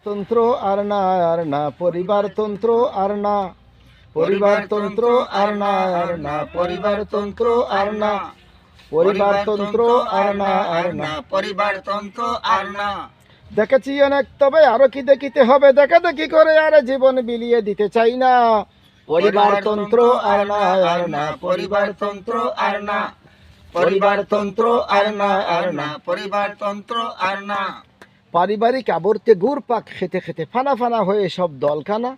তন্ত্র আর না পরিবারতন্ত্র আর না পরিবারতন্ত্র আর না পরিবারতন্ত্র আর না পরিবারতন্ত্র আর না পরিবারতন্ত্র আর না। দেখেছি অনেক, তবে আরো কি দেখিতে হবে, দেখা দেখি করে আর জীবন বিলিয়ে দিতে চাই না। পরিবারতন্ত্র আর না পরিবারতন্ত্র আর না পরিবারতন্ত্র আর না পরিবারতন্ত্র আর না। পারিবারিক আবর্তে ঘুরপাক খেতে খেতে ফানা ফানা হয়ে সব দলখানা,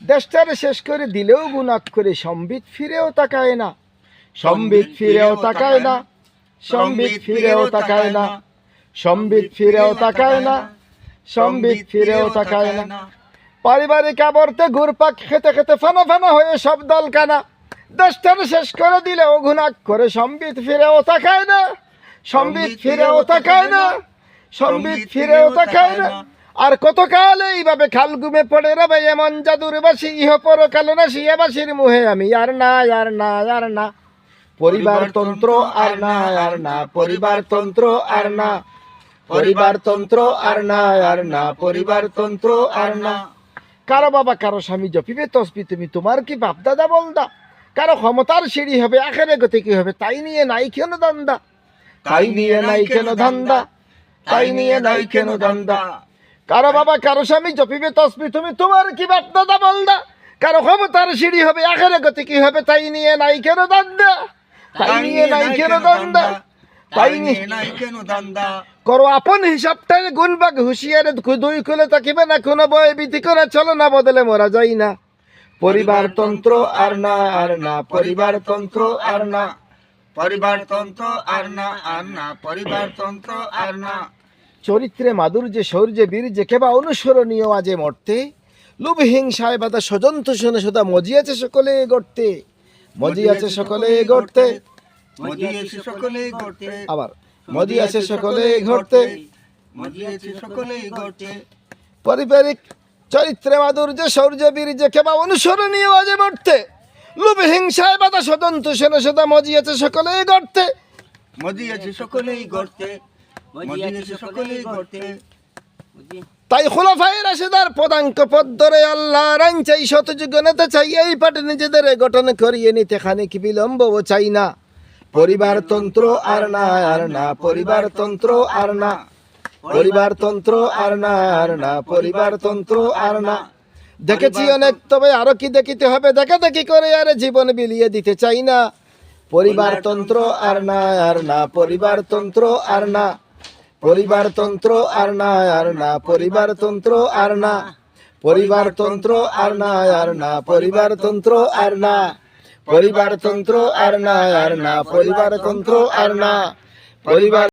দেশটারে শেষ করে দিলেও গুনাক করে সম্বিত ফিরেও তাকায় না। সম্বিত ফিরেও তাকায় না, সম্বিত ফিরেও তাকায় না, সম্বিত ফিরেও তাকায় না, সম্বিত ফিরেও তাকায় না। পারিবারিক আবর্তে ঘুরপাক খেতে খেতে ফানা ফানা হয়ে সব দলখানা, দেশটারে শেষ করে দিলেও গুনাক করে সম্বিত ফিরেও তাকায় না। সম্বিত ফিরেও তাকায় না, সম্বিত ফিরেও তাকায় না। আর কতকাল এইভাবে খাল ঘুমে পড়ে রবে এমন জাদুর বাসি, ইহ পরকাল না শিয়াবাসীর মুহে আমি আর না আর না আর না পরিবারতন্ত্র আর না পরিবারতন্ত্র আর না পরিবারতন্ত্র আর না পরিবারতন্ত্র আর না। কারো বাবা কারো স্বামী জপিবে তসবি তুমি, তোমার কি বাপ দাদা বলদা? কারো ক্ষমতার সিঁড়ি হবে আখেরে গতি কি হবে, তাই নিয়ে নাই কেন দান্দা, তাই নিয়ে নাই কেন ধান্দা, তাই নিয়ে নাই কেন ধান্দা। কারো বাবা কারো স্বামী জপিবে তসবি তুমি, তোমার কি বাপ দাদা বলদা? কারো ক্ষমতার সিঁড়ি হবে আখেরে গতি কি হবে, তাই নিয়ে নাই কেন দান্দা, তাই নিয়ে নাই কেন দান্দা, তাই নিয়ে নাই কেন দান্দা। করো আপন হিসাবটারে গুণবাগ হুঁশিয়ারে দুই খুলে তাকিবে না, কোনো বয় বিধি করে চলো না, বদলে মরা যাই না। পরিবারতন্ত্র আর না পরিবারতন্ত্র আর না পরিবারতন্ত্র আর না পরিবারতন্ত্র আর না। চরিত্রে মাধুর্যে শৌর্যে বীর্যে কেবা অনুসরণীয় আজে মর্তে, লোভ হিংসায় বাধা স্বজন তুষণে সদা মজিয়াছে সকলে গড়তে, মজিয়াছে সকলে গড়তে, মজিয়েছে সকলে গড়তে, আবার মজিয়াছে সকলে ঘটতে। মজিয়েছে সকলে গড়তে। পারিবারিক চরিত্রে মাধুর্যে শৌর্যে বীর্যে কেবা অনুসরণীয় আজে মর্তে, লোভ হিংসায় বাধা স্বজন তুষণে সদা মজিয়াছে সকলে গড়তে, মজিয়েছে সকলেই গড়তে, মজিয়েছে সকলেই গড়তে। তাই খোলাফায়ে রাশেদার পদাঙ্ক পদ ধরে আল্লাহর আইন চাই, শতযুগ নেতা চাই, এই পাটে নিজেদের গঠন করিয়ে নিতে খানিক বিলম্ব চাই না। পরিবারতন্ত্র আর না পরিবারতন্ত্র আর না পরিবারতন্ত্র আর না পরিবারতন্ত্র আর না। দেখেছি অনেক, তবে আরো কি দেখিতে হবে, দেখা দেখি করে আর জীবন বিলিয়ে দিতে চাই না। পরিবারতন্ত্র আর না পরিবারতন্ত্র আর না পরিবারতন্ত্র আর না পরিবারতন্ত্র আর না পরিবারতন্ত্র আর না পরিবারতন্ত্র আর না পরিবারতন্ত্র আর না পরিবারতন্ত্র আর না পরিবার